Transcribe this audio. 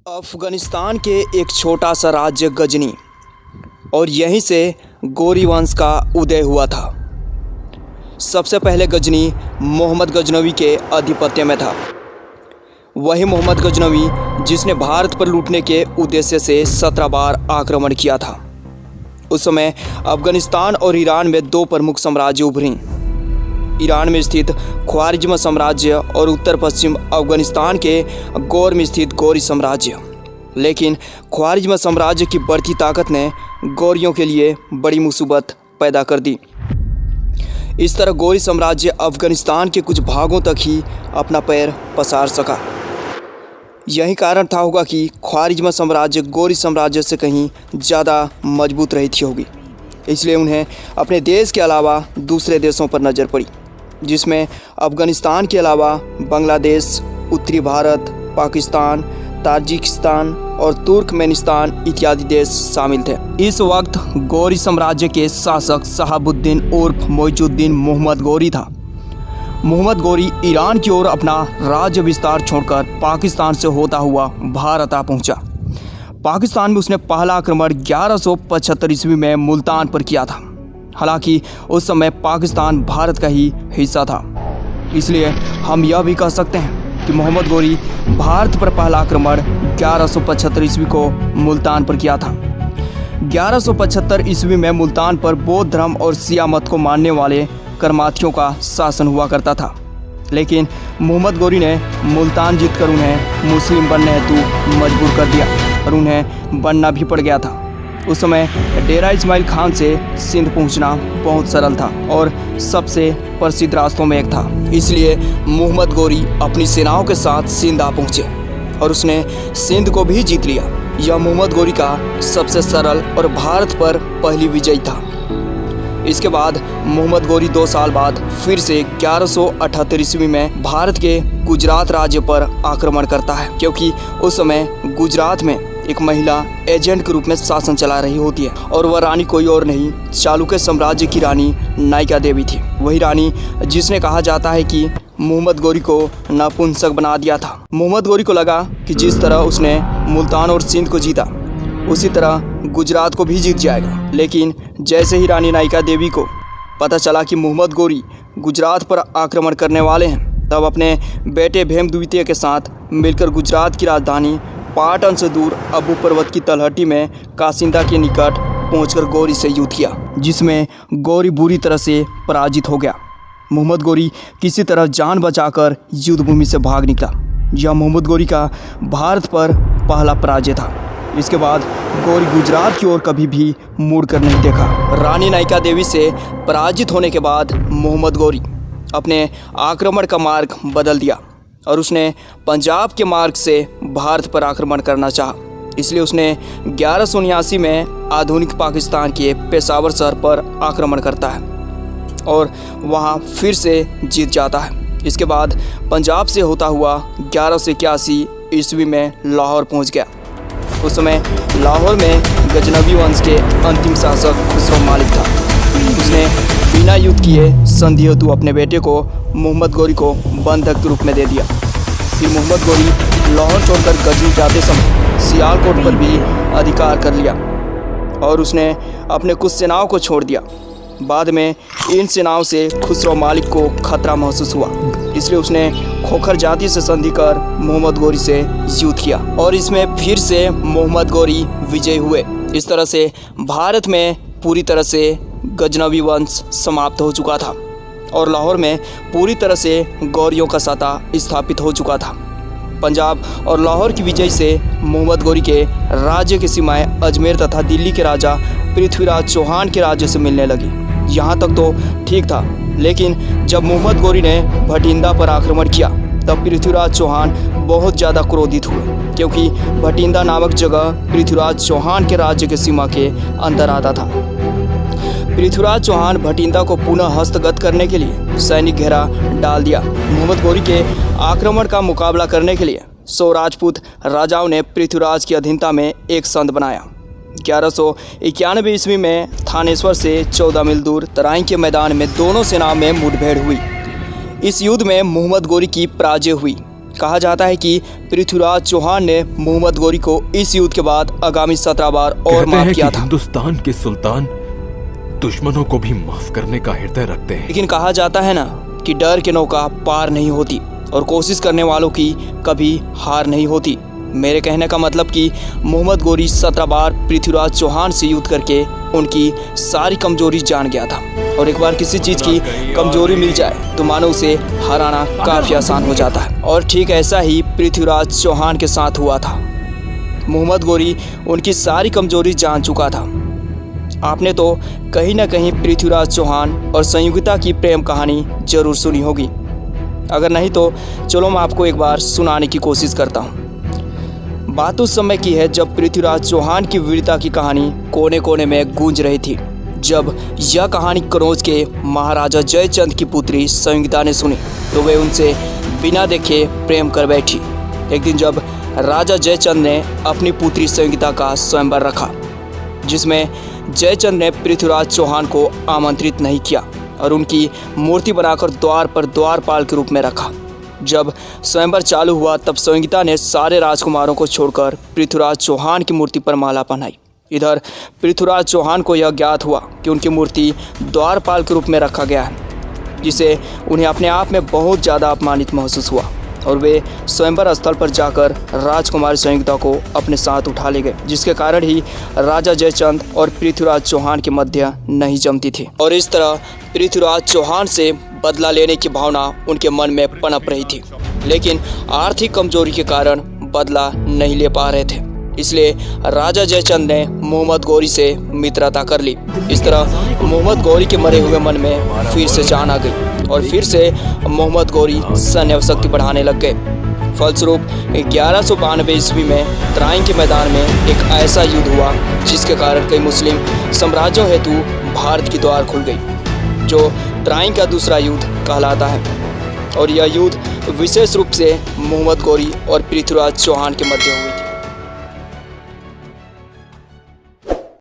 अफगानिस्तान के एक छोटा सा राज्य गजनी और यहीं से गौरी वंश का उदय हुआ था। सबसे पहले गजनी मोहम्मद गजनवी के आधिपत्य में था। वही मोहम्मद गजनवी जिसने भारत पर लूटने के उद्देश्य से 17 बार आक्रमण किया था। उस समय अफगानिस्तान और ईरान में दो प्रमुख साम्राज्य उभरी। ईरान में स्थित ख्वारिज़्म साम्राज्य और उत्तर पश्चिम अफगानिस्तान के गौर में स्थित गौरी साम्राज्य। लेकिन ख्वारिज़्म साम्राज्य की बढ़ती ताकत ने गौरियों के लिए बड़ी मुसीबत पैदा कर दी। इस तरह गौरी साम्राज्य अफगानिस्तान के कुछ भागों तक ही अपना पैर पसार सका। यही कारण था होगा कि ख्वारिज़्म साम्राज्य गौरी साम्राज्य से कहीं ज़्यादा मजबूत रही थी होगी। इसलिए उन्हें अपने देश के अलावा दूसरे देशों पर नज़र पड़ी, जिसमें अफगानिस्तान के अलावा बांग्लादेश, उत्तरी भारत, पाकिस्तान, ताजिकिस्तान और तुर्कमेनिस्तान इत्यादि देश शामिल थे। इस वक्त गौरी साम्राज्य के शासक शहाबुद्दीन उर्फ मोइजुद्दीन मोहम्मद गौरी था। मोहम्मद गौरी ईरान की ओर अपना राज्य विस्तार छोड़कर पाकिस्तान से होता हुआ भारत आ पहुंचा। पाकिस्तान में उसने पहला आक्रमण 1175 ईस्वी में मुल्तान पर किया था। हालांकि उस समय पाकिस्तान भारत का ही हिस्सा था, इसलिए हम यह भी कह सकते हैं कि मोहम्मद गौरी भारत पर पहला आक्रमण 1175 ईस्वी को मुल्तान पर किया था। 1175 ईस्वी में मुल्तान पर बौद्ध धर्म और शिया मत को मानने वाले करमाथियों का शासन हुआ करता था। लेकिन मोहम्मद गौरी ने मुल्तान जीतकर उन्हें मुस्लिम बनने हेतु मजबूर कर दिया और उन्हें बनना भी पड़ गया था। उस समय डेरा इस्माइल खान से सिंध पहुंचना बहुत सरल था और सबसे प्रसिद्ध रास्तों में एक था। इसलिए मोहम्मद गौरी अपनी सेनाओं के साथ सिंध आ पहुंचे और उसने सिंध को भी जीत लिया। यह मोहम्मद गौरी का सबसे सरल और भारत पर पहली विजय था। इसके बाद मोहम्मद गौरी 2 साल बाद फिर से 1178 ईस्वी में भारत के गुजरात राज्य पर आक्रमण करता है, क्योंकि उस समय गुजरात में एक महिला एजेंट के रूप में शासन चला रही होती है और वह रानी कोई और नहीं, चालुक्य साम्राज्य की रानी नायिका देवी थी। वही रानी जिसने कहा जाता है कि मोहम्मद गौरी को नपुंसक बना दिया था। मोहम्मद गौरी को लगा कि जिस तरह उसने मुल्तान और सिंध को जीता, उसी तरह गुजरात को भी जीत जाएगा। लेकिन जैसे ही रानी नायिका देवी को पता चला कि मोहम्मद गौरी गुजरात पर आक्रमण करने वाले हैं, तब अपने बेटे भेम द्वितीय के साथ मिलकर गुजरात की राजधानी पाटन से दूर अबू पर्वत की तलहटी में कासिंदा के निकट पहुंचकर गौरी से युद्ध किया, जिसमें गौरी बुरी तरह से पराजित हो गया। मोहम्मद गौरी किसी तरह जान बचाकर युद्ध भूमि से भाग निकला। यह मोहम्मद गौरी का भारत पर पहला पराजय था। इसके बाद गौरी गुजरात की ओर कभी भी मुड़कर नहीं देखा। रानी नायिका देवी से पराजित होने के बाद मोहम्मद गौरी अपने आक्रमण का मार्ग बदल दिया और उसने पंजाब के मार्ग से भारत पर आक्रमण करना चाहा। इसलिए उसने 1179 में आधुनिक पाकिस्तान के पेशावर शहर पर आक्रमण करता है और वहां फिर से जीत जाता है। इसके बाद पंजाब से होता हुआ 1181 ईस्वी में लाहौर पहुंच गया। उस समय लाहौर में गजनवी वंश के अंतिम शासक खुसरो मालिक था। उसने बिना युद्ध किए संधि हेतु अपने बेटे को मोहम्मद गौरी को बंधक के रूप में दे दिया। फिर मोहम्मद गौरी लाहौर छोड़कर गजनी जाते समय सियालकोट पर भी अधिकार कर लिया और उसने अपने कुछ सेनाओं को छोड़ दिया। बाद में इन सेनाओं से खुसरो मालिक को खतरा महसूस हुआ, इसलिए उसने खोखर जाति से संधि कर मोहम्मद गौरी से युद्ध किया और इसमें फिर से मोहम्मद गौरी विजयी हुए। इस तरह से भारत में पूरी तरह से गजनवी वंश समाप्त हो चुका था और लाहौर में पूरी तरह से गौरियों का साता स्थापित हो चुका था। पंजाब और लाहौर की विजय से मोहम्मद गौरी के राज्य की सीमाएं अजमेर तथा दिल्ली के राजा पृथ्वीराज चौहान के राज्य से मिलने लगी। यहाँ तक तो ठीक था, लेकिन जब मोहम्मद गौरी ने भटिंडा पर आक्रमण किया, तब पृथ्वीराज चौहान बहुत ज़्यादा क्रोधित हुए, क्योंकि भटिंडा नामक जगह पृथ्वीराज चौहान के राज्य के सीमा के अंदर आता था। पृथ्वीराज चौहान भटिंडा को पुनः हस्तगत करने के लिए सैनिक घेरा डाल दिया। मोहम्मद गौरी के आक्रमण का मुकाबला करने के लिए 100 राजपूत राजाओं ने पृथ्वीराज की अधीनता में एक संध बनाया। 1191 ईस्वी में थानेश्वर से 14 मील दूर तराई के मैदान में दोनों सेनाओं में मुठभेड़ हुई। इस युद्ध में मोहम्मद गौरी की पराजय हुई। कहा जाता है कि पृथ्वीराज चौहान ने मोहम्मद गौरी को इस युद्ध के बाद आगामी 17 बार और माफ किया था। हिंदुस्तान के सुल्तान दुश्मनों को भी माफ करने का हृदय रखते हैं। लेकिन कहा जाता है ना कि डर के नौका पार नहीं होती और कोशिश करने वालों की कभी हार नहीं होती। मेरे कहने का मतलब कि मोहम्मद गौरी 17 बार पृथ्वीराज चौहान से युद्ध करके उनकी सारी कमजोरी जान गया था, और एक बार किसी चीज़ की कमजोरी मिल जाए तो मानो उसे हराना काफ़ी आसान हो जाता है। और ठीक ऐसा ही पृथ्वीराज चौहान के साथ हुआ था। मोहम्मद गौरी उनकी सारी कमजोरी जान चुका था। आपने तो कहीं ना कहीं पृथ्वीराज चौहान और संयुक्ता की प्रेम कहानी जरूर सुनी होगी। अगर नहीं तो चलो मैं आपको एक बार सुनाने की कोशिश करता हूँ। बात उस समय की है जब पृथ्वीराज चौहान की वीरता की कहानी कोने कोने में गूंज रही थी। जब यह कहानी कनौज के महाराजा जयचंद की पुत्री संयुक्ता ने सुनी तो वे उनसे बिना देखे प्रेम कर बैठी। एक दिन जब राजा जयचंद ने अपनी पुत्री संयुक्ता का स्वयंवर रखा, जिसमें जयचंद ने पृथ्वीराज चौहान को आमंत्रित नहीं किया और उनकी मूर्ति बनाकर द्वार पर द्वारपाल के रूप में रखा। जब स्वयंवर चालू हुआ तब संयुक्ता ने सारे राजकुमारों को छोड़कर पृथ्वीराज चौहान की मूर्ति पर माला पहनाई। इधर पृथ्वीराज चौहान को यह ज्ञात हुआ कि उनकी मूर्ति द्वारपाल के रूप में रखा गया है, जिसे उन्हें अपने आप में बहुत ज़्यादा अपमानित महसूस हुआ और वे स्वयंवर स्थल पर जाकर राजकुमारी संयुक्ता को अपने साथ उठा ले गए, जिसके कारण ही राजा जयचंद और पृथ्वीराज चौहान के मध्य नहीं जमती थी। और इस तरह पृथ्वीराज चौहान से बदला लेने की भावना उनके मन में पनप रही थी, लेकिन आर्थिक कमजोरी के कारण बदला नहीं ले पा रहे थे। इसलिए राजा जयचंद ने मोहम्मद गौरी से मित्रता कर ली। इस तरह मोहम्मद गौरी के मरे हुए मन में फिर से जान आ गई और फिर से मोहम्मद गौरी सैन्य शक्ति बढ़ाने लग गए। फलस्वरूप 1192 ईस्वी में तराइन के मैदान में एक ऐसा युद्ध हुआ जिसके कारण कई मुस्लिम साम्राज्यों हेतु भारत की द्वार खुल गई, जो तराइन का दूसरा युद्ध कहलाता है। और यह युद्ध विशेष रूप से मोहम्मद गौरी और पृथ्वीराज चौहान के मध्य हुई थी।